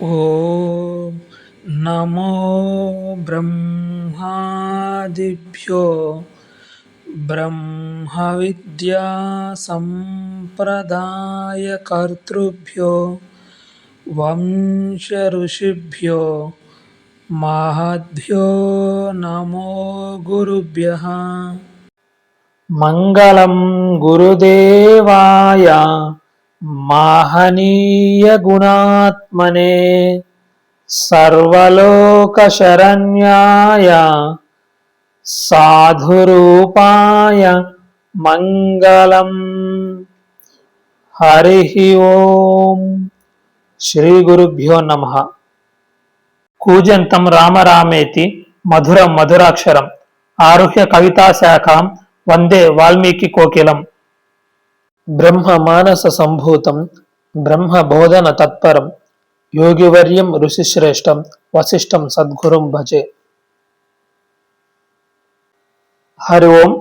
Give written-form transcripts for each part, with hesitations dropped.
ఓం నమో బ్రహ్మాదిభ్యో బ్రహ్మ విద్యా సంప్రదాయకర్తృభ్యో వంశ ఋషిభ్యో మహద్భ్యో నమో గురుభ్యః. మంగళం గురుదేవాయ మహనీయ గుణాత్మనే సర్వలోకశరణ్యాయ సాధురూపాయ మంగళం. హరి ఓం. శ్రీ గురుభ్యో నమః. కూజంతం రామరామేతి మధురం మధురాక్షరం ఆరుహ్య కవితా శాఖాం వందే వాల్మీకి కోకిలం. బ్రహ్మ మానస సంభూతం బ్రహ్మ బోధన తత్పరం యోగివర్యం ఋషిశ్రేష్టం వశిష్ఠం సద్గురుం భజే. హరి ఓం.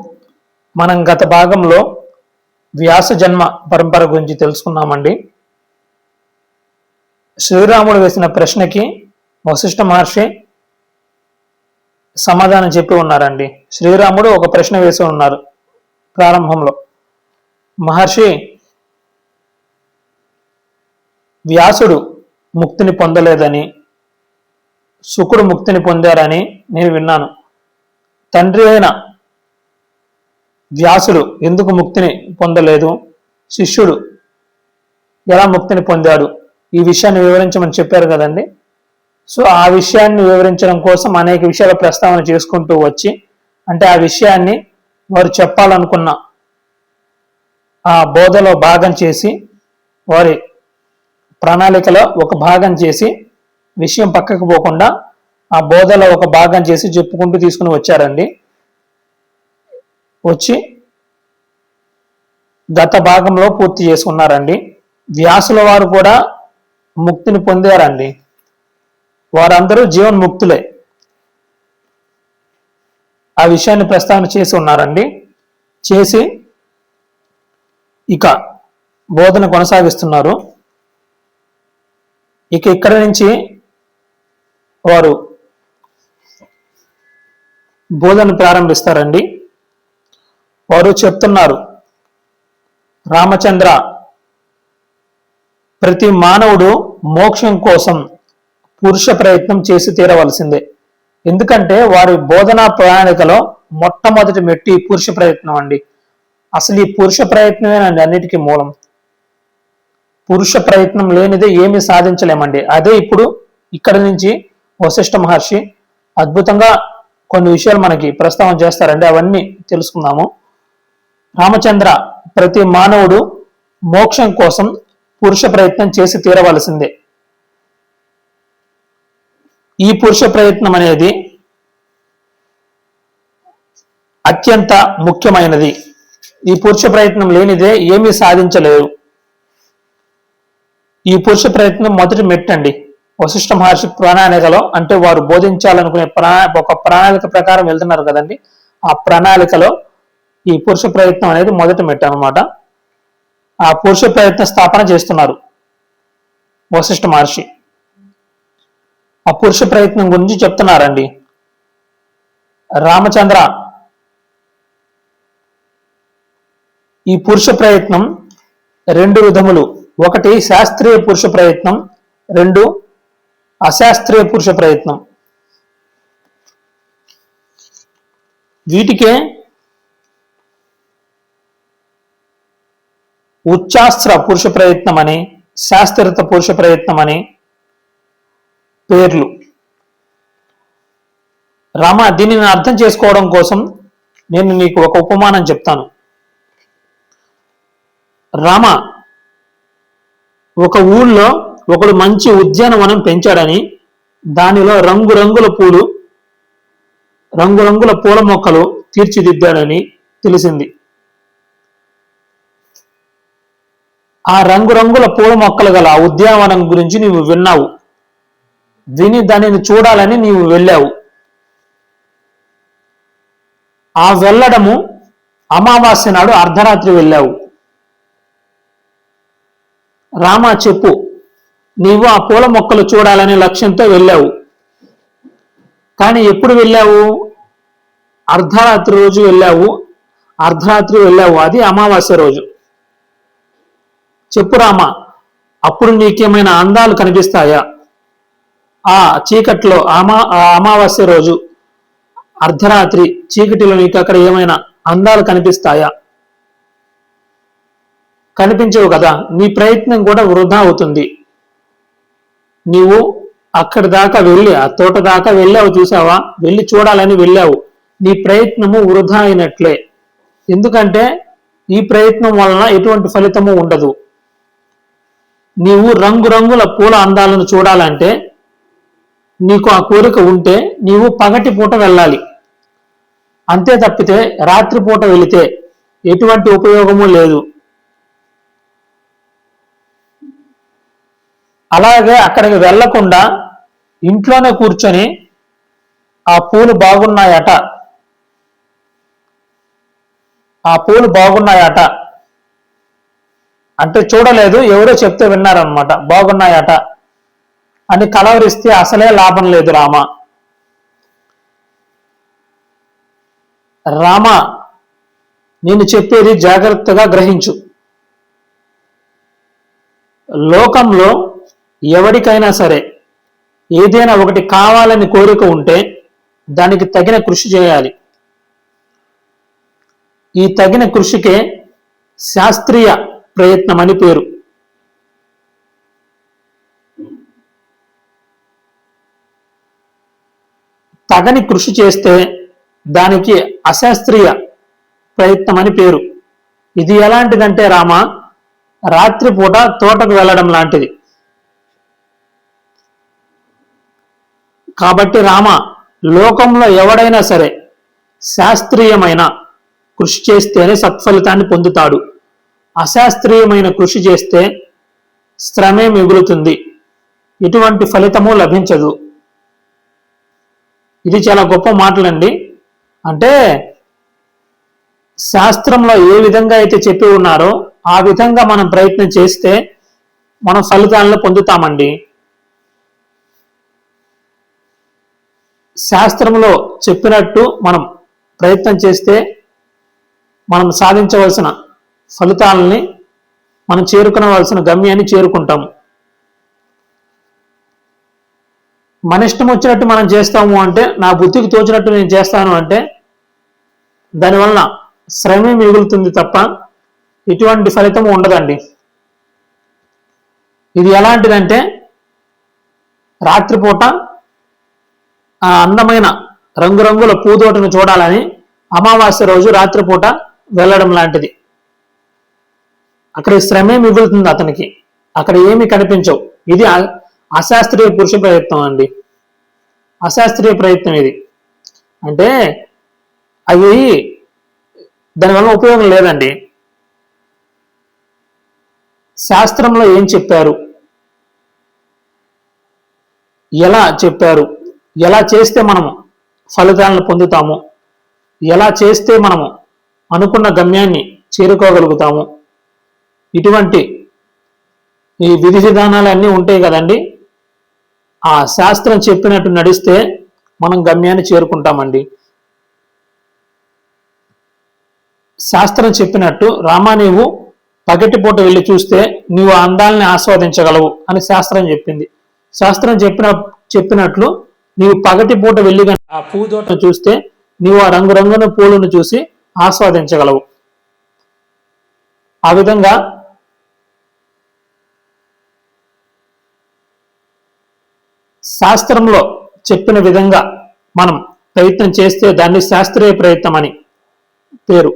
మనం గత భాగంలో వ్యాస జన్మ పరంపర గురించి తెలుసుకున్నామండి. శ్రీరాముడు వేసిన ప్రశ్నకి వశిష్ఠ మహర్షి సమాధానం చెప్పి ఉన్నారండి. శ్రీరాముడు ఒక ప్రశ్న వేసి ఉన్నారు ప్రారంభంలో. మహర్షి, వ్యాసుడు ముక్తిని పొందలేదని, శుకుడు ముక్తిని పొందారని నేను విన్నాను. తండ్రి అయిన వ్యాసుడు ఎందుకు ముక్తిని పొందలేదు, శిష్యుడు ఎలా ముక్తిని పొందాడు, ఈ విషయాన్ని వివరించమని చెప్పారు కదండి. సో ఆ విషయాన్ని వివరించడం కోసం అనేక విషయాల ప్రస్తావన చేసుకుంటూ వచ్చి, అంటే ఆ విషయాన్ని వారు చెప్పాలనుకున్న ఆ బోధలో భాగం చేసి, వారి ప్రణాళికలో ఒక భాగం చేసి, విషయం పక్కకు పోకుండా ఆ బోధలో ఒక భాగం చేసి చెప్పుకుంటూ తీసుకుని వచ్చారండి. వచ్చి గత భాగంలో పూర్తి చేసుకున్నారండి. వ్యాసుల వారు కూడా ముక్తిని పొందారండి. వారందరూ జీవన్ముక్తులే. ఆ విషయాన్ని ప్రస్తావన చేసి ఉన్నారండి. చేసి ఇక బోధన కొనసాగిస్తున్నారు. ఇక ఇక్కడ నుంచి వారు బోధన ప్రారంభిస్తారండి. వారు చెప్తున్నారు, రామచంద్ర, ప్రతి మానవుడు మోక్షం కోసం పురుష ప్రయత్నం చేసి తీరవలసిందే. ఎందుకంటే వారి బోధనా ప్రణాళికలో మొట్టమొదటి మెట్టి పురుష ప్రయత్నం అండి. అసలు ఈ పురుష ప్రయత్నమేనండి అన్నిటికీ మూలం. పురుష ప్రయత్నం లేనిదే ఏమీ సాధించలేమండి. అదే ఇప్పుడు ఇక్కడ నుంచి వశిష్ఠ మహర్షి అద్భుతంగా కొన్ని విషయాలు మనకి ప్రస్తావన చేస్తారండి. అవన్నీ తెలుసుకుందాము. రామచంద్ర, ప్రతి మానవుడు మోక్షం కోసం పురుష ప్రయత్నం చేసి తీరవలసిందే. ఈ పురుష ప్రయత్నం అనేది అత్యంత ముఖ్యమైనది. ఈ పురుష ప్రయత్నం లేనిదే ఏమీ సాధించలేరు. ఈ పురుష ప్రయత్నం మొదటి మెట్టండి. వశిష్ఠ మహర్షి ప్రణాళికలో, అంటే వారు బోధించాలనుకునే ఒక ప్రణాళిక ప్రకారం వెళ్తున్నారు కదండి. ఆ ప్రణాళికలో ఈ పురుష ప్రయత్నం అనేది మొదటి మెట్టు అనమాట. ఆ పురుష ప్రయత్న స్థాపన చేస్తున్నారు వశిష్ఠ మహర్షి. ఆ పురుష ప్రయత్నం గురించి చెప్తున్నారండి. రామచంద్ర, ఈ పురుష ప్రయత్నం రెండు విధములు. ఒకటి శాస్త్రీయ పురుష ప్రయత్నం, రెండు అశాస్త్రీయ పురుష ప్రయత్నం. వీటికే ఉచ్చాస్త్ర పురుష ప్రయత్నం అని, శాస్త్రత పురుష ప్రయత్నం అని పేర్లు. రామ, దీనిని అర్థం చేసుకోవడం కోసం నేను నీకు ఒక ఉపమానం చెప్తాను. రామ, ఒక ఊళ్ళో ఒకడు మంచి ఉద్యానవనం పెంచాడని, దానిలో రంగురంగుల పూల మొక్కలు తీర్చిదిద్దాడని తెలిసింది. ఆ రంగురంగుల పూల మొక్కలు గల ఉద్యానవనం గురించి నీవు విన్నావు. విని దానిని చూడాలని నీవు వెళ్ళావు. ఆ వెళ్ళడము అమావాస్య నాడు అర్ధరాత్రి వెళ్ళావు. రామ, చెప్పు, నీవు ఆ పూల మొక్కలు చూడాలనే లక్ష్యంతో వెళ్ళావు. కానీ ఎప్పుడు వెళ్ళావు? అర్ధరాత్రి రోజు వెళ్ళావు. అర్ధరాత్రి వెళ్ళావు, అది అమావాస్య రోజు. చెప్పు రామ, అప్పుడు నీకేమైనా అందాలు కనిపిస్తాయా? ఆ చీకట్లో అమావాస్య రోజు అర్ధరాత్రి చీకటిలో నీకు అక్కడ ఏమైనా అందాలు కనిపిస్తాయా? కనిపించవు కదా. నీ ప్రయత్నం కూడా వృధా అవుతుంది. నీవు అక్కడి దాకా వెళ్ళి, ఆ తోట దాకా వెళ్ళావు, చూసావా? వెళ్ళి చూడాలని వెళ్ళావు. నీ ప్రయత్నము వృధా అయినట్లే. ఎందుకంటే ఈ ప్రయత్నం వలన ఎటువంటి ఫలితము ఉండదు. నీవు రంగురంగుల పూల అందాలను చూడాలంటే, నీకు ఆ కోరిక ఉంటే నీవు పగటి పూట వెళ్ళాలి. అంతే తప్పితే రాత్రిపూట వెళితే ఎటువంటి ఉపయోగము లేదు. అలాగే అక్కడికి వెళ్లకుండా ఇంట్లోనే కూర్చొని ఆ పూలు బాగున్నాయట, ఆ పూలు బాగున్నాయట అంటే చూడలేదు, ఎవరో చెప్తే విన్నారనమాట, బాగున్నాయట అని కలవరిస్తే అసలే లాభం లేదు రామ. రామ, నేను చెప్పేది జాగ్రత్తగా గ్రహించు. లోకంలో ఎవరికైనా సరే ఏదైనా ఒకటి కావాలని కోరిక ఉంటే దానికి తగిన కృషి చేయాలి. ఈ తగిన కృషికే శాస్త్రీయ ప్రయత్నం అని పేరు. తగని కృషి చేస్తే దానికి అశాస్త్రీయ ప్రయత్నం అని పేరు. ఇది ఎలాంటిదంటే రామ, రాత్రిపూట తోటకు వెళ్ళడం లాంటిది. కాబట్టి రామ, లోకంలో ఎవడైనా సరే శాస్త్రీయమైన కృషి చేస్తేనే సత్ఫలితాన్ని పొందుతాడు. అశాస్త్రీయమైన కృషి చేస్తే శ్రమే మిగులుతుంది, ఎటువంటి ఫలితము లభించదు. ఇది చాలా గొప్ప మాటలండి. అంటే శాస్త్రంలో ఏ విధంగా అయితే చెప్పి ఉన్నారో ఆ విధంగా మనం ప్రయత్నం చేస్తే మనం ఫలితాలను పొందుతామండి. శాస్త్రంలో చెప్పినట్టు మనం ప్రయత్నం చేస్తే మనం సాధించవలసిన ఫలితాలని, మనం చేరుకునవలసిన గమ్యాన్ని చేరుకుంటాము. మన ఇష్టం వచ్చినట్టు మనం చేస్తాము అంటే, నా బుద్ధికి తోచినట్టు నేను చేస్తాను అంటే దానివలన శ్రమే మిగులుతుంది తప్ప ఎటువంటి ఫలితము ఉండదండి. ఇది ఎలాంటిదంటే, రాత్రిపూట ఆ అందమైన రంగురంగుల పూదోటను చూడాలని అమావాస్య రోజు రాత్రిపూట వెళ్ళడం లాంటిది. అక్కడ శ్రమే మిగులుతుంది అతనికి, అక్కడ ఏమీ కనిపించవు. ఇది అశాస్త్రీయ పురుష ప్రయత్నం అండి. అశాస్త్రీయ ప్రయత్నం ఇది. అంటే అవి దానివల్ల ఉపయోగం లేదండి. శాస్త్రంలో ఏం చెప్పారు, ఎలా చెప్పారు, ఎలా చేస్తే మనము ఫలితాలను పొందుతాము, ఎలా చేస్తే మనము అనుకున్న గమ్యాన్ని చేరుకోగలుగుతాము, ఇటువంటి ఈ విధి విధానాలన్నీ ఉంటాయి కదండి. ఆ శాస్త్రం చెప్పినట్టు నడిస్తే మనం గమ్యాన్ని చేరుకుంటామండి. శాస్త్రం చెప్పినట్టు రామా, నీవు పగటిపూట వెళ్ళి చూస్తే నీవు ఆ అందాలని ఆస్వాదించగలవు అని శాస్త్రం చెప్పింది. శాస్త్రం చెప్పినట్లు నీవు పగటిపూట వెళ్ళి ఆ పూతోటను చూస్తే నీవు ఆ రంగురంగుల పూలను చూసి ఆస్వాదించగలవు. ఆ విధంగా శాస్త్రంలో చెప్పిన విధంగా మనం ప్రయత్నం చేస్తే దాన్ని శాస్త్రీయ ప్రయత్నం అని పేరు.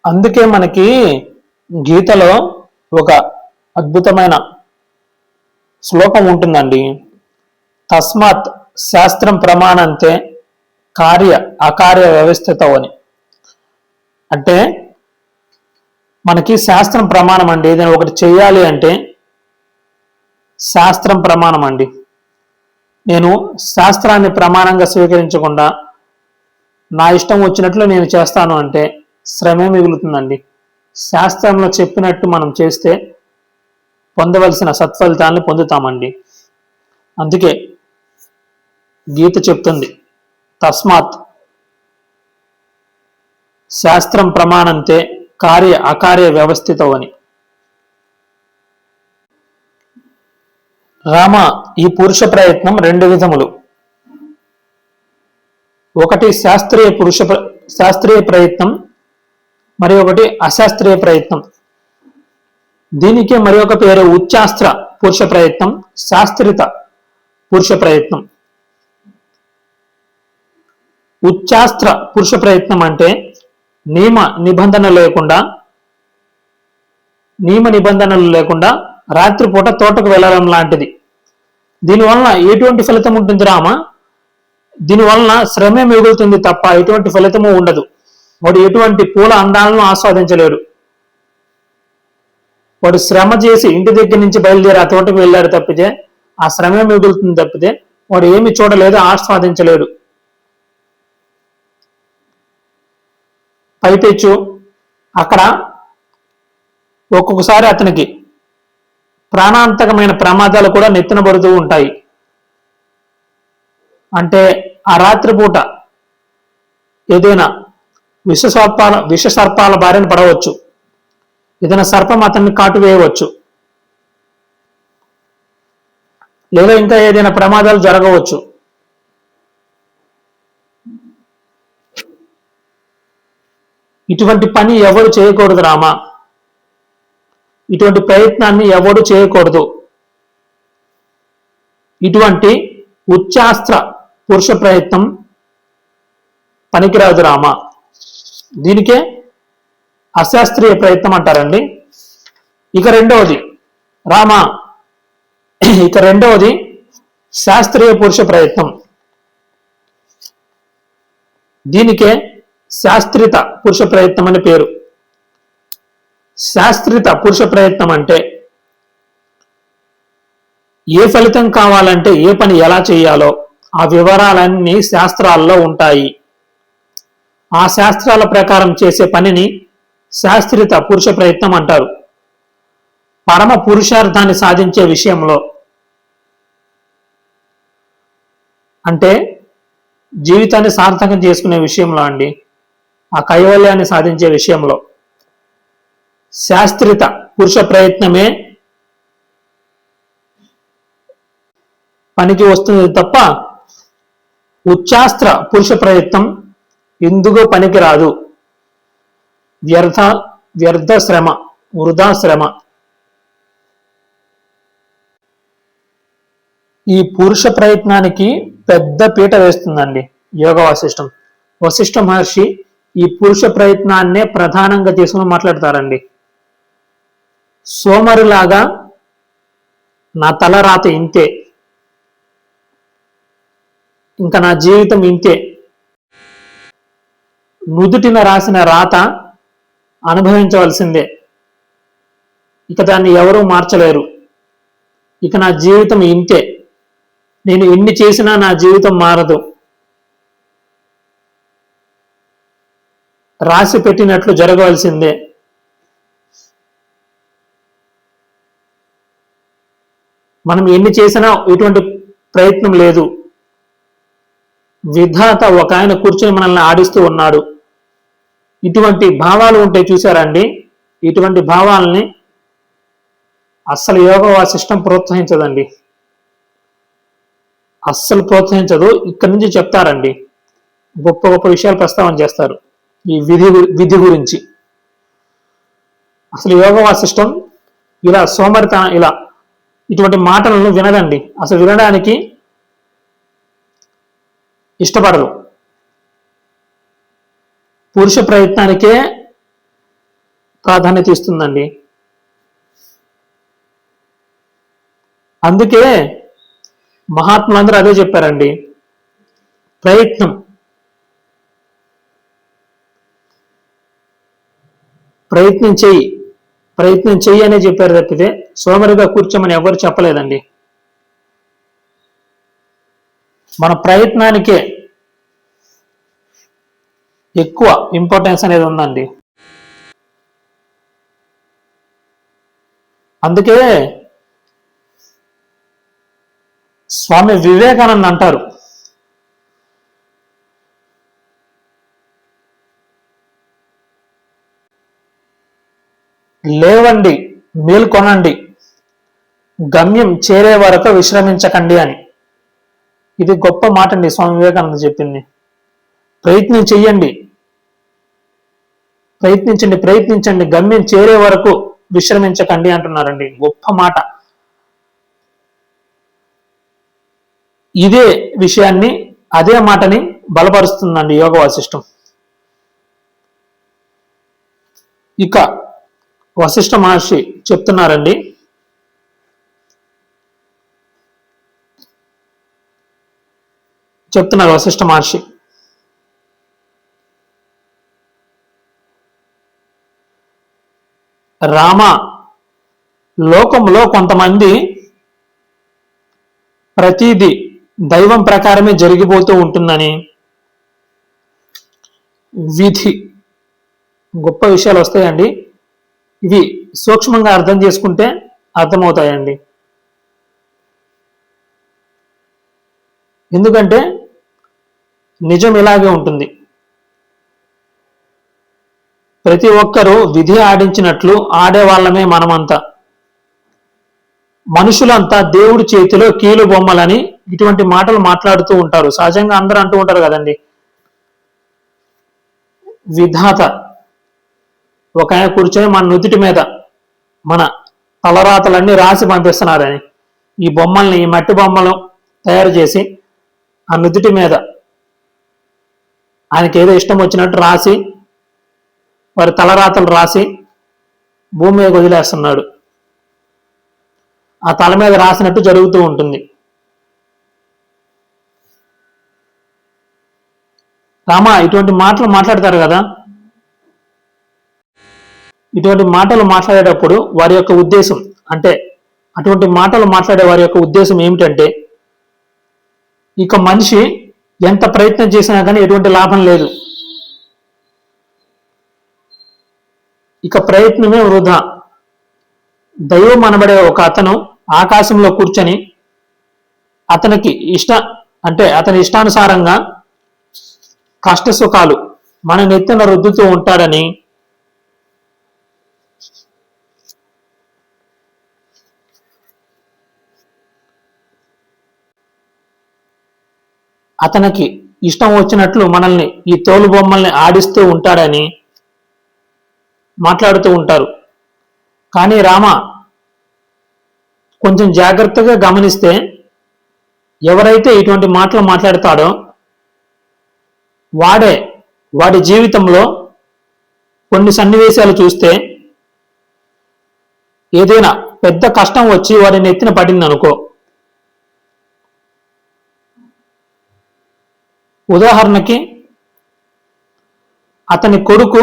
అందుకే మనకి గీతలో ఒక అద్భుతమైన శ్లోకం ఉంటుందండి. తస్మాత్ శాస్త్రం ప్రమాణంతే కార్య అకార్య వ్యవస్థితో అని. అంటే మనకి శాస్త్రం ప్రమాణం అండి. ఏదైనా ఒకటి చెయ్యాలి అంటే శాస్త్రం ప్రమాణం అండి. నేను శాస్త్రాన్ని ప్రమాణంగా స్వీకరించకుండా నా ఇష్టం వచ్చినట్లు నేను చేస్తాను అంటే శ్రమే మిగులుతుందండి. శాస్త్రంలో చెప్పినట్టు మనం చేస్తే పొందవలసిన సత్ఫలితాలను పొందుతామండి. అందుకే గీత చెప్తుంది, తస్మాత్ శాస్త్రం ప్రమాణంతే కార్య అకార్య వ్యవస్థితో అని. రామ, ఈ పురుష ప్రయత్నం రెండు విధములు. ఒకటి శాస్త్రీయ ప్రయత్నం, మరి ఒకటి అశాస్త్రీయ ప్రయత్నం. దీనికి మరి ఒక పేరు ఉచ్చాస్త్ర పురుష ప్రయత్నం, శాస్త్రిత పురుష ప్రయత్నం. ఉచ్చాస్త్ర పురుష ప్రయత్నం అంటే నియమ నిబంధనలు లేకుండా రాత్రిపూట తోటకు వెళ్ళడం లాంటిది. దీనివలన ఎటువంటి ఫలితం ఉంటుంది రామ? దీనివలన శ్రమే మిగులుతుంది తప్ప ఎటువంటి ఫలితము ఉండదు. వాడు ఎటువంటి పూల అందాలను ఆస్వాదించలేడు. వాడు శ్రమ చేసి ఇంటి దగ్గర నుంచి బయలుదేరి ఆ తోటకు వెళ్ళాడు తప్పితే, ఆ శ్రమే మిగులుతుంది తప్పితే వాడు ఏమి చూడలేదు, ఆస్వాదించలేడు. పైపెచ్చు అక్కడ ఒక్కొక్కసారి అతనికి ప్రాణాంతకమైన ప్రమాదాలు కూడా నెత్తినబడుతూ ఉంటాయి. అంటే ఆ రాత్రిపూట ఏదైనా విష సర్పాల బారిన పడవచ్చు, ఏదైనా సర్పం అతన్ని కాటు వేయవచ్చు, లేదా ఇంకా ఏదైనా ప్రమాదాలు జరగవచ్చు. ఇటువంటి పని ఎవరు చేయకూడదు రామా. ఇటువంటి ప్రయత్నాన్ని ఎవరు చేయకూడదు. ఇటువంటి ఉచ్చాస్త్ర పురుష ప్రయత్నం పనికిరాదు రామ. దీనికే అశాస్త్రీయ ప్రయత్నం అంటారండి. ఇక రెండవది శాస్త్రీయ పురుష ప్రయత్నం. దీనికే శాస్త్రిత పురుష ప్రయత్నం అని పేరు. శాస్త్రిత పురుష ప్రయత్నం అంటే ఏ ఫలితం కావాలంటే ఏ పని ఎలా చేయాలో ఆ వివరాలన్నీ శాస్త్రాల్లో ఉంటాయి. ఆ శాస్త్రాల ప్రకారం చేసే పనిని శాస్త్రిత పురుష ప్రయత్నం అంటారు. పరమ పురుషార్థాన్ని సాధించే విషయంలో, అంటే జీవితాన్ని సార్థకం చేసుకునే విషయంలో అండి, ఆ కైవల్యాన్ని సాధించే విషయంలో శాస్త్రిత పురుష ప్రయత్నమే పనికి వస్తుంది తప్ప ఉచ్చాస్త్ర పురుష ప్రయత్నం ఎందుకు పనికి రాదు. వ్యర్థ శ్రమ, వృధా శ్రమ. ఈ పురుష ప్రయత్నానికి పెద్ద పీట వేస్తుందండి యోగ వాసిష్టం. వశిష్ఠ మహర్షి ఈ పురుష ప్రయత్నాన్నే ప్రధానంగా తీసుకుని మాట్లాడతారండి. సోమరిలాగా నా తల రాత ఇంతే, ఇంకా నా జీవితం ఇంతే, నుదుటిన రాసిన రాత అనుభవించవలసిందే, ఇక దాన్ని ఎవరూ మార్చలేరు, ఇక నా జీవితం ఇంతే, నేను ఎన్ని చేసినా నా జీవితం మారదు, రాసి పెట్టినట్లు జరగవలసిందే, మనం ఎన్ని చేసినా ఎటువంటి ప్రయత్నం లేదు, విధాత ఒక ఆయన కూర్చొని మనల్ని ఆడిస్తూ ఉన్నాడు. ఇటువంటి భావాలు ఉంటాయి చూసారండి. ఇటువంటి భావాలని అస్సలు యోగ వాసిష్టం ప్రోత్సహించదండి, అస్సలు ప్రోత్సహించదు. ఇక్కడి నుంచి చెప్తారండి, గొప్ప గొప్ప విషయాలు ప్రస్తావన చేస్తారు ఈ విధి గురించి. అసలు యోగ వాసిష్టం ఇలా ఇలా ఇటువంటి మాటలను వినదండి, అసలు వినడానికి ఇష్టపడదు. పురుష ప్రయత్నానికే ప్రాధాన్యత ఇస్తుందండి. అందుకే మహాత్ములందరూ అదే చెప్పారండి, ప్రయత్నం చెయ్యి అనే చెప్పారు తప్పితే సోమరిగా కూర్చోమని ఎవరు చెప్పలేదండి. మన ప్రయత్నానికే ఎక్కువ ఇంపార్టెన్స్ అనేది ఉందండి. అందుకే స్వామి వివేకానంద అంటారు, లేవండి, మేల్కొనండి, గమ్యం చేరే వరకు విశ్రమించకండి అని. ఇది గొప్ప మాట అండి స్వామి వివేకానంద చెప్పింది. ప్రయత్నం చెయ్యండి, ప్రయత్నించండి, గమ్యం చేరే వరకు విశ్రమించకండి అంటున్నారండి. గొప్ప మాట. ఇదే విషయాన్ని, అదే మాటని బలపరుస్తుందండి యోగ వాసిష్టం. ఇక వశిష్ఠ మహర్షి చెప్తున్నారండి, వశిష్ఠ మహర్షి, రామ, లోకంలో కొంతమంది ప్రతిదీ దైవం ప్రకారమే జరిగిపోతూ ఉంటుందని, విధి, గొప్ప విషయాలు వస్తాయండి. ఇవి సూక్ష్మంగా అర్థం చేసుకుంటే అర్థమవుతాయండి. ఎందుకంటే నిజం ఇలాగే ఉంటుంది. ప్రతి ఒక్కరూ విధి ఆడించినట్లు ఆడేవాళ్ళమే మనమంతా. మనుషులంతా దేవుడి చేతిలో కీలు బొమ్మలని ఇటువంటి మాటలు మాట్లాడుతూ ఉంటారు. సహజంగా అందరూ అంటూ ఉంటారు కదండి. విధాత ఒక ఆయన కూర్చొని మన నుదుటి మీద మన తలరాతలన్నీ రాసి పంపిస్తున్నారని, ఈ బొమ్మల్ని, ఈ మట్టి బొమ్మలు తయారు చేసి ఆ నుదుటి మీద ఆయనకి ఏదో ఇష్టం వచ్చినట్టు రాసి, వారి తలరాతలు రాసి భూమి మీద వదిలేస్తున్నాడు. ఆ తల మీద రాసినట్టు జరుగుతూ ఉంటుంది. రామ, ఇటువంటి మాటలు మాట్లాడతారు కదా, ఇటువంటి మాటలు మాట్లాడేటప్పుడు వారి యొక్క ఉద్దేశం, అంటే అటువంటి మాటలు మాట్లాడే వారి యొక్క ఉద్దేశం ఏమిటంటే, ఇక మనిషి ఎంత ప్రయత్నం చేసినా కానీ ఎటువంటి లాభం లేదు, ఇక ప్రయత్నమే వృధా. దైవం అనబడే ఒక అతను ఆకాశంలో కూర్చొని అతనికి అతని ఇష్టానుసారంగా కష్ట సుఖాలు మన నెత్తిన రుద్దుతూ ఉంటాడని, అతనికి ఇష్టం వచ్చినట్లు మనల్ని, ఈ తోలు బొమ్మల్ని ఆడిస్తూ ఉంటాడని మాట్లాడుతూ ఉంటారు. కానీ రామ, కొంచెం జాగ్రత్తగా గమనిస్తే ఎవరైతే ఇటువంటి మాటలు మాట్లాడతాడో వాడి జీవితంలో కొన్ని సన్నివేశాలు చూస్తే, ఏదైనా పెద్ద కష్టం వచ్చి వాడిని ఎత్తిన పడింది అనుకో, ఉదాహరణకి అతని కొడుకు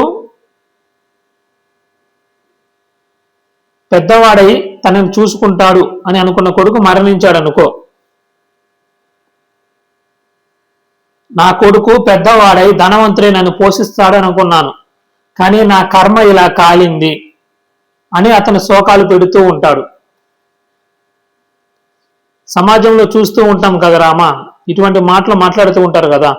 పెద్దవాడై తనని చూసుకుంటాడు అని అనుకున్న కొడుకు మరణించాడు అనుకో, నా కొడుకు పెద్దవాడై ధనవంతుడే నన్ను పోషిస్తాడు అనుకున్నాను, కానీ నా కర్మ ఇలా కాలింది అని అతను శోకాలు పెడుతూ ఉంటాడు. సమాజంలో చూస్తూ ఉంటాం కదా రామ, ఇటువంటి మాటలు మాట్లాడుతూ ఉంటారు కదా,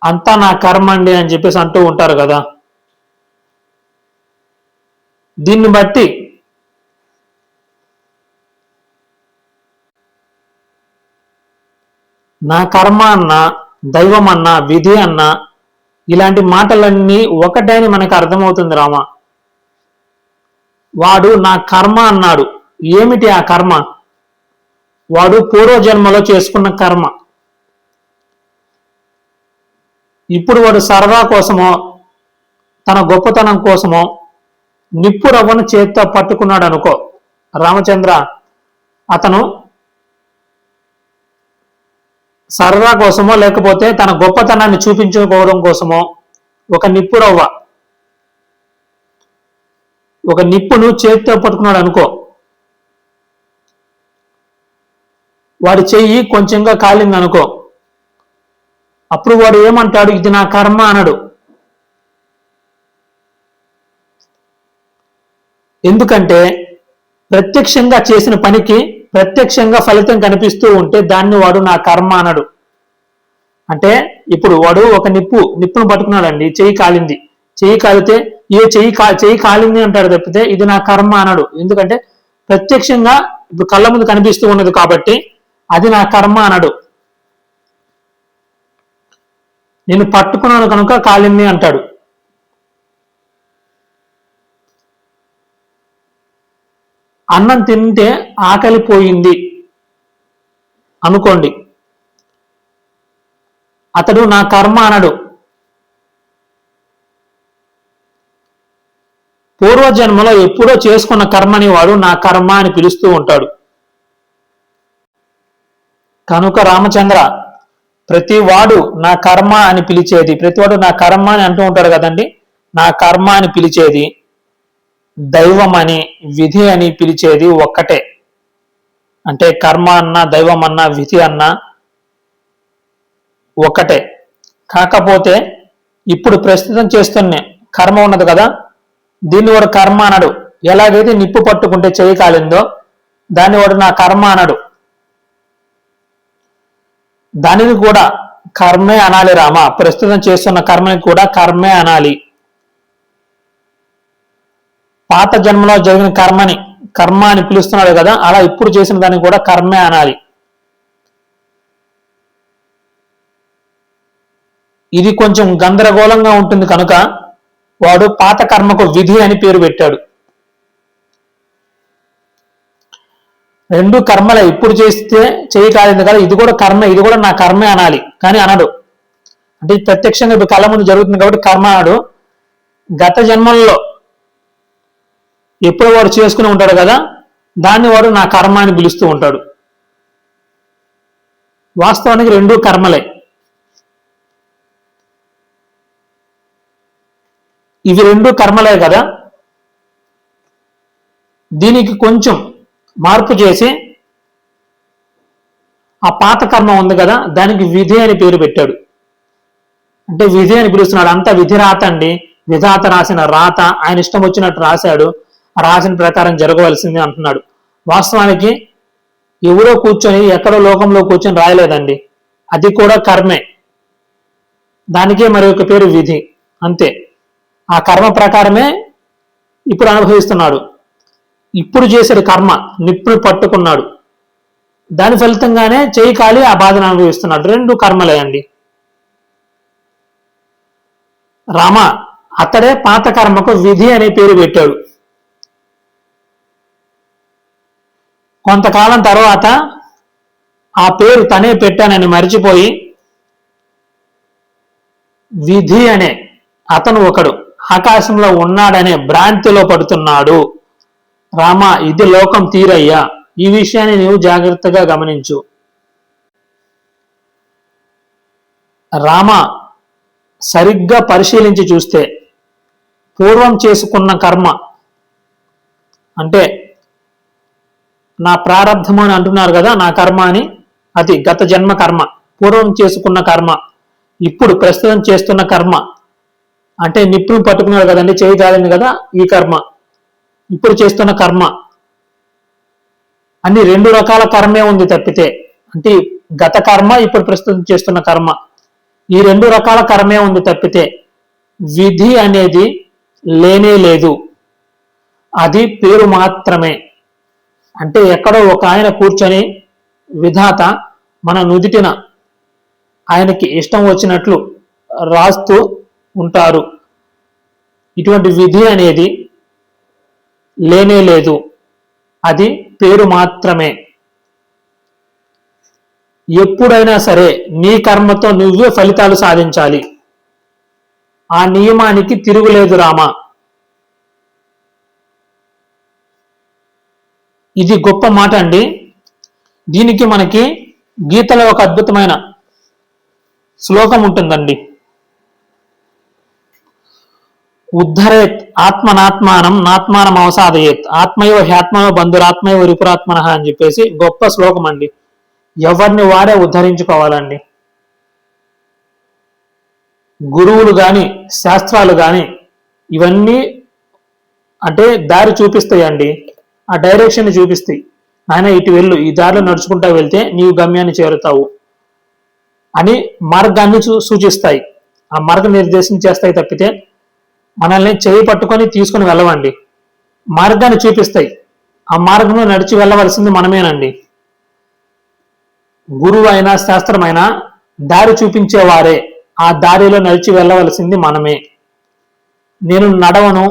అంతా నా కర్మ అండి అని చెప్పేసి అంటూ ఉంటారు కదా. దీన్ని బట్టి నా కర్మ అన్నా, దైవం అన్నా, విధి అన్నా, ఇలాంటి మాటలన్నీ ఒకటే అని మనకు అర్థమవుతుంది రామ. వాడు నా కర్మ అన్నాడు. ఏమిటి ఆ కర్మ? వాడు పూర్వజన్మలో చేసుకున్న కర్మ. ఇప్పుడు వాడు సరదా కోసమో తన గొప్పతనం కోసమో నిప్పు రవ్వను చేత్తో పట్టుకున్నాడు అనుకో రామచంద్ర, అతను సరదా కోసమో లేకపోతే తన గొప్పతనాన్ని చూపించుకోవడం కోసమో ఒక నిప్పును చేతితో పట్టుకున్నాడు అనుకో, వాడి చెయ్యి కొంచెంగా కాలింది అనుకో, అప్పుడు వాడు ఏమంటాడు? ఇది నా కర్మ అనడు. ఎందుకంటే ప్రత్యక్షంగా చేసిన పనికి ప్రత్యక్షంగా ఫలితం కనిపిస్తూ ఉంటే దాన్ని వాడు నా కర్మ అనడు. అంటే ఇప్పుడు వాడు ఒక నిప్పును పట్టుకున్నాడండి, చెయ్యి కాలింది, చెయ్యి కాలితే చెయ్యి కాలింది అంటాడు తప్పితే ఇది నా కర్మ అనడు. ఎందుకంటే ప్రత్యక్షంగా ఇప్పుడు కళ్ళ ముందు కనిపిస్తూ ఉన్నది కాబట్టి అది నా కర్మ అనడు. నేను పట్టుకున్నాను కనుక కాలింది అంటాడు. అన్నం తింటే ఆకలి పోయింది అనుకోండి, అతడు నా కర్మ అనడు. పూర్వజన్మలో ఎప్పుడో చేసుకున్న కర్మని వాడు నా కర్మ అని పిలుస్తూ ఉంటాడు. కనుక రామచంద్ర, ప్రతివాడు నా కర్మ అని పిలిచేది, ప్రతివాడు నా కర్మ అని అంటూ ఉంటాడు కదండి, నా కర్మ అని పిలిచేది, దైవం అని విధి అని పిలిచేది ఒక్కటే. అంటే కర్మ అన్నా దైవం అన్నా విధి అన్నా ఒక్కటే. కాకపోతే ఇప్పుడు ప్రస్తుతం చేస్తున్న కర్మ ఉన్నది కదా, దీన్ని వాడు కర్మ అనడు. ఎలాగైతే నిప్పు పట్టుకుంటే చెయ్యి కాలిందో దాన్ని వాడు నా కర్మ అనడు. దానిని కూడా కర్మే అనాలి రామ. ప్రస్తుతం చేస్తున్న కర్మని కూడా కర్మే అనాలి. పాత జన్మలో జరిగిన కర్మని కర్మ అని పిలుస్తున్నాడు కదా, అలా ఇప్పుడు చేసిన దాన్ని కూడా కర్మే అనాలి. ఇది కొంచెం గందరగోళంగా ఉంటుంది కనుక వాడు పాత కర్మకు విధి అని పేరు పెట్టాడు. రెండు కర్మలే, ఇప్పుడు చేస్తే చేయి కాలింది కదా, ఇది కూడా కర్మ, ఇది కూడా నా కర్మే అనాలి. కానీ అనడు. అంటే ప్రత్యక్షంగా ఇప్పుడు కళ్ళ ముందు జరుగుతుంది కాబట్టి కర్మ అనాడు. గత జన్మల్లో ఎప్పుడు వాడు చేసుకుని ఉంటాడు కదా, దాన్ని వాడు నా కర్మ అని పిలుస్తూ ఉంటాడు. వాస్తవానికి రెండు కర్మలే. ఇవి రెండు కర్మలే కదా, దీనికి కొంచెం మార్పు చేసి ఆ పాత కర్మ ఉంది కదా దానికి విధి అని పేరు పెట్టాడు. అంటే విధి అని పిలుస్తున్నాడు. అంతా విధి రాత అండి, విధాత రాసిన రాత, ఆయన ఇష్టం వచ్చినట్టు రాశాడు, రాసిన ప్రకారం జరగవలసింది అంటున్నాడు. వాస్తవానికి ఎవరో కూర్చొని ఎక్కడో లోకంలో కూర్చొని రాయలేదండి, అది కూడా కర్మే. దానికే మరి ఒక పేరు విధి, అంతే. ఆ కర్మ ప్రకారమే ఇప్పుడు అనుభవిస్తున్నాడు. ఇప్పుడు చేసాడు కర్మ, నిప్పును పట్టుకున్నాడు, దాని ఫలితంగానే చేయి కాలి ఆ బాధను అనుభవిస్తున్నాడు. రెండు కర్మలే అండి. రామ, అతడే పాత కర్మకు విధి అనే పేరు పెట్టాడు. కొంతకాలం తర్వాత ఆ పేరు తనే పెట్టానని మరిచిపోయి విధి అనే అతను ఒకడు ఆకాశంలో ఉన్నాడనే భ్రాంతిలో పడుతున్నాడు. రామ, ఇది లోకం తీరయ్యా, ఈ విషయాన్ని నీవు జాగ్రత్తగా గమనించు. రామ, సరిగ్గా పరిశీలించి చూస్తే పూర్వం చేసుకున్న కర్మ, అంటే నా ప్రారంధము అని అంటున్నారు కదా, నా కర్మ అని, అది గత జన్మ కర్మ, పూర్వం చేసుకున్న కర్మ, ఇప్పుడు ప్రస్తుతం చేస్తున్న కర్మ, అంటే నిప్పును పట్టుకున్నాడు కదండి, చేయి కాలింది కదా, ఈ కర్మ, ఇప్పుడు చేస్తున్న కర్మ అన్ని రెండు రకాల కర్మే ఉంది తప్పితే, అంటే గత కర్మ ఇప్పుడు ప్రస్తుతం చేస్తున్న కర్మ, ఈ రెండు రకాల కర్మే ఉంది తప్పితే విధి అనేది లేనే లేదు. అది పేరు మాత్రమే. అంటే ఎక్కడో ఒక ఆయన కూర్చొని విధాత మన నుదిటిన ఆయనకి ఇష్టం వచ్చినట్లు రాస్తూ ఉంటారు. ఇటువంటి విధి అనేది లేనే లేదు, అది పేరు మాత్రమే. ఎప్పుడైనా సరే నీ కర్మతో నువ్వే ఫలితాలు సాధించాలి. ఆ నియమానికి తిరుగులేదు రామ. ఇది గొప్ప మాట అండి. దీనికి మనకి గీతలో ఒక అద్భుతమైన శ్లోకం ఉంటుందండి. ఉద్ధరేత్ ఆత్మనాత్మానం నాత్మానం అవసాదయేత్ ఆత్మయో హ్యాత్మయో బంధురాత్మయో రిపురాత్మన అని చెప్పేసి గొప్ప శ్లోకం అండి. ఎవరిని వాడే ఉద్ధరించుకోవాలండి. గురువులు గాని శాస్త్రాలు గాని ఇవన్నీ అంటే దారి చూపిస్తాయండి, ఆ డైరెక్షన్ చూపిస్తాయి. ఆయన ఇటు వెళ్ళు, ఈ దారిలో నడుచుకుంటా వెళ్తే నీవు గమ్యాన్ని చేరుతావు అని మార్గాన్ని సూచిస్తాయి. ఆ మార్గ నిర్దేశం చేస్తాయి తప్పితే మనల్ని చేయి పట్టుకొని తీసుకుని వెళ్ళవండి. మార్గాన్ని చూపిస్తాయి. ఆ మార్గంలో నడిచి వెళ్ళవలసింది మనమేనండి. గురువు అయినా శాస్త్రమైనా దారి చూపించేవారే, ఆ దారిలో నడిచి వెళ్ళవలసింది మనమే. నేను నడవను,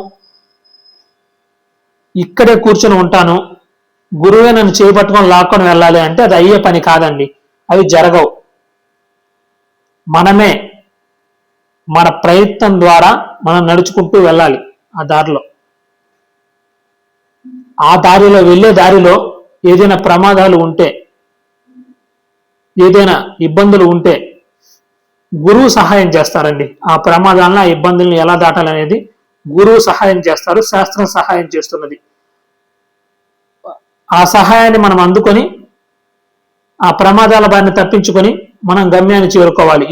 ఇక్కడే కూర్చొని ఉంటాను, గురువే నన్ను చేపట్టుకొని లాక్కొని వెళ్ళాలి అంటే అది అయ్యే పని కాదండి. అవి జరగవు. మనమే మన ప్రయత్నం ద్వారా మనం నడుచుకుంటూ వెళ్ళాలి ఆ దారిలో. ఆ దారిలో వెళ్ళే దారిలో ఏదైనా ప్రమాదాలు ఉంటే, ఏదైనా ఇబ్బందులు ఉంటే గురువు సహాయం చేస్తారండి. ఆ ప్రమాదాలను, ఆ ఇబ్బందులను ఎలా దాటాలనేది గురువు సహాయం చేస్తారు, శాస్త్రం సహాయం చేస్తున్నది. ఆ సహాయాన్ని మనం అందుకొని ఆ ప్రమాదాల బారిని తప్పించుకొని మనం గమ్యాన్ని చేరుకోవాలి.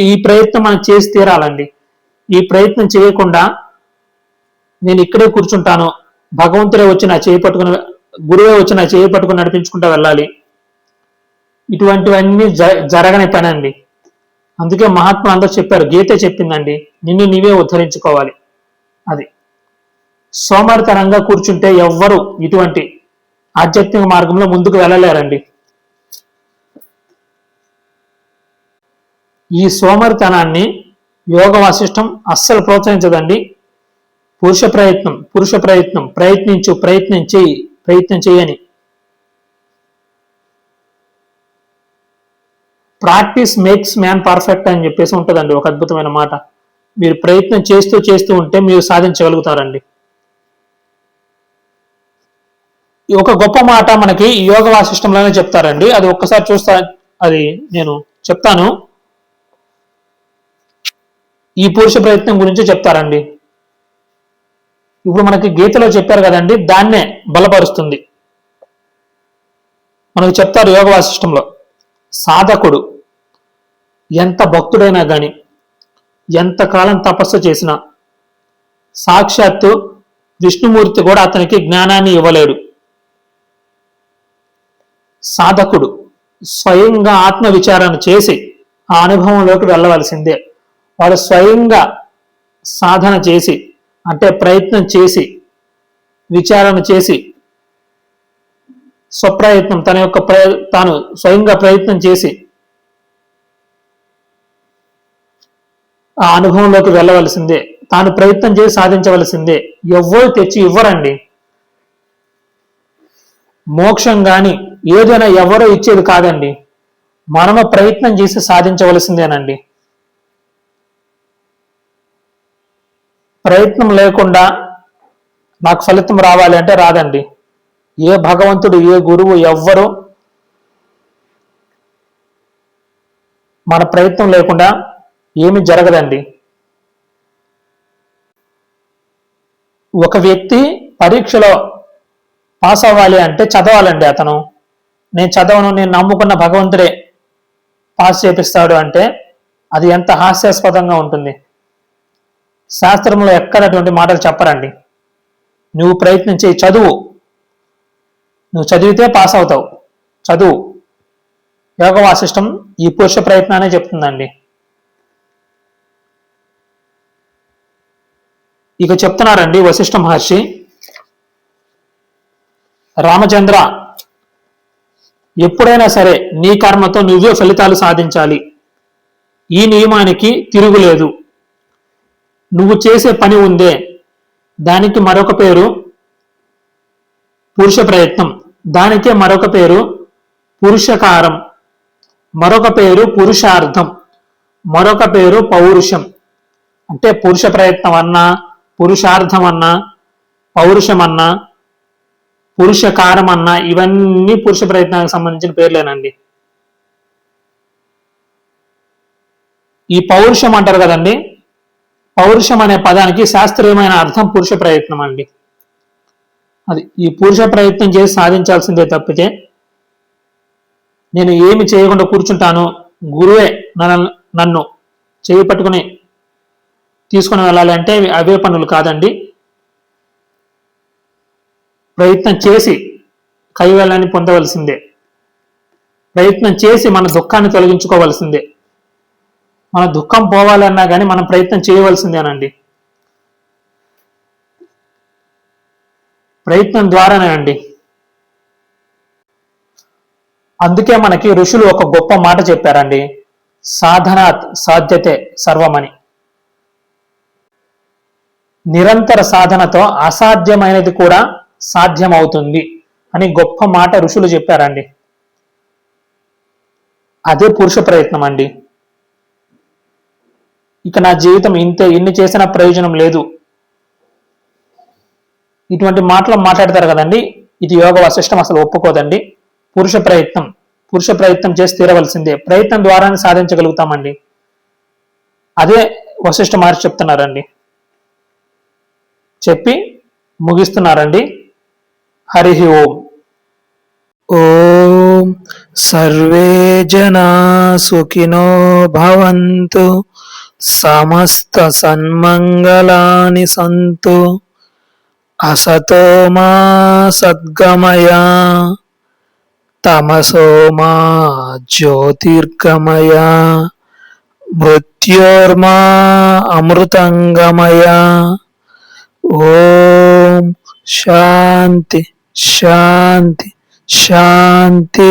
ఈ ప్రయత్నం మనం చేసి తీరాలండి. ఈ ప్రయత్నం చేయకుండా నేను ఇక్కడే కూర్చుంటాను, భగవంతుడే వచ్చి నా చేయి పట్టుకుని, గురువే వచ్చి నా చేయి పట్టుకుని నడిపించుకుంటూ వెళ్ళాలి, ఇటువంటివన్నీ జరగని పని అండి. అందుకే మహాత్ములు అందరూ చెప్పారు, గీతే చెప్పిందండి, నిన్ను నీవే ఉద్ధరించుకోవాలి. అది సోమరితనంగా కూర్చుంటే ఎవ్వరు ఇటువంటి ఆధ్యాత్మిక మార్గంలో ముందుకు వెళ్ళలేరండి. ఈ సోమరితనాన్ని యోగ వాసిష్టం అస్సలు ప్రోత్సహించదండి. పురుష ప్రయత్నం, ప్రయత్నం చేయని. ప్రాక్టీస్ మేక్స్ మ్యాన్ పర్ఫెక్ట్ అని చెప్పేసి ఉంటుందండి ఒక అద్భుతమైన మాట. మీరు ప్రయత్నం చేస్తూ ఉంటే మీరు సాధించగలుగుతారండి. ఒక గొప్ప మాట మనకి యోగ వాసిష్టంలోనే చెప్తారండి. అది ఒక్కసారి చూస్తా, అది నేను చెప్తాను. ఈ పురుష ప్రయత్నం గురించి చెప్తారండి. ఇప్పుడు మనకి గీతలో చెప్పారు కదండి, దాన్నే బలపరుస్తుంది. మనకు చెప్తారు యోగ వాసిష్టంలో, సాధకుడు ఎంత భక్తుడైనా గాని, ఎంతకాలం తపస్సు చేసినా సాక్షాత్తు విష్ణుమూర్తి కూడా అతనికి జ్ఞానాన్ని ఇవ్వలేడు. సాధకుడు స్వయంగా ఆత్మ విచారణ చేసి ఆ అనుభవంలోకి వెళ్ళవలసిందే. వాడు స్వయంగా సాధన చేసి, అంటే ప్రయత్నం చేసి, విచారణ చేసి, స్వప్రయత్నం తాను స్వయంగా ప్రయత్నం చేసి ఆ అనుభవంలోకి వెళ్ళవలసిందే. తాను ప్రయత్నం చేసి సాధించవలసిందే. ఎవ్వరు తెచ్చి ఇవ్వరండి. మోక్షం గాని ఏదైనా ఎవరో ఇచ్చేది కాదండి, మనము ప్రయత్నం చేసి సాధించవలసిందేనండి. ప్రయత్నం లేకుండా నాకు ఫలితం రావాలి అంటే రాదండి. ఏ భగవంతుడు, ఏ గురువు, ఎవ్వరు మన ప్రయత్నం లేకుండా ఏమి జరగదండి. ఒక వ్యక్తి పరీక్షలో పాస్ అవ్వాలి అంటే చదవాలండి. అతను నేను చదవను, నేను నమ్ముకున్న భగవంతుడే పాస్ చేపిస్తాడు అంటే అది ఎంత హాస్యాస్పదంగా ఉంటుంది. శాస్త్రంలో ఎక్కడ అటువంటి మాటలు చెప్పరండి. నువ్వు ప్రయత్నం చేయి, చదువు, నువ్వు చదివితే పాస్ అవుతావు, చదువు. యోగ వాసిష్టం ఈ పురుష ప్రయత్నాన్ని చెప్తుందండి. ఇక చెప్తున్నారండి వశిష్ఠ మహర్షి, రామచంద్ర, ఎప్పుడైనా సరే నీ కర్మతో నువ్వే ఫలితాలు సాధించాలి. ఈ నియమానికి తిరుగులేదు. నువ్వు చేసే పని ఉందే, దానికి మరొక పేరు పురుష ప్రయత్నం, దానికే మరొక పేరు పురుషకారం, మరొక పేరు పురుషార్థం, మరొక పేరు పౌరుషం. అంటే పురుష ప్రయత్నం అన్నా, పురుషార్థం అన్నా, పౌరుషం అన్నా, పురుషకారం అన్నా, ఇవన్నీ పురుష ప్రయత్నానికి సంబంధించిన పేర్లేనండి. ఈ పౌరుషం అంటారు కదండి, పౌరుషం అనే పదానికి శాస్త్రీయమైన అర్థం పురుష ప్రయత్నం అండి. అది ఈ పురుష ప్రయత్నం చేసి సాధించాల్సిందే తప్పితే నేను ఏమి చేయకుండా కూర్చుంటాను, గురువే నన్ను చేయి పట్టుకుని తీసుకుని వెళ్ళాలి అంటే అవే పనులు కాదండి. ప్రయత్నం చేసి కైవల్యాన్ని పొందవలసిందే. ప్రయత్నం చేసి మన దుఃఖాన్ని తొలగించుకోవాల్సిందే. మన దుఃఖం పోవాలన్నా కానీ మనం ప్రయత్నం చేయవలసిందేనండి. ప్రయత్నం ద్వారానే అండి. అందుకే మనకి ఋషులు ఒక గొప్ప మాట చెప్పారండి, సాధనాత్ సాధ్యతే సర్వమని. నిరంతర సాధనతో అసాధ్యమైనది కూడా సాధ్యమవుతుంది అని గొప్ప మాట ఋషులు చెప్పారండి. అదే పురుష ప్రయత్నం అండి. ఇక నా జీవితం ఇన్ని చేసిన ప్రయోజనం లేదు, ఇటువంటి మాటలు మాట్లాడతారు కదండి, ఇది యోగ వశిష్టం అసలు ఒప్పుకోదండి. పురుష ప్రయత్నం చేసి తీరవలసిందే. ప్రయత్నం ద్వారానే సాధించగలుగుతామండి. అదే వశిష్ఠ మహర్షి చెప్తున్నారండి. చెప్పి ముగిస్తున్నారండి. హరి ఓం. ఓం సర్వే జనా సుఖినో భవంతు, సమస్త సన్మంగళాని సంతు, అసతో మా సద్గమయ, తమసో మా జ్యోతిర్గమయ, మృత్యోర్మా అమృతంగమయ. ఓం శాంతి శాంతి శాంతి.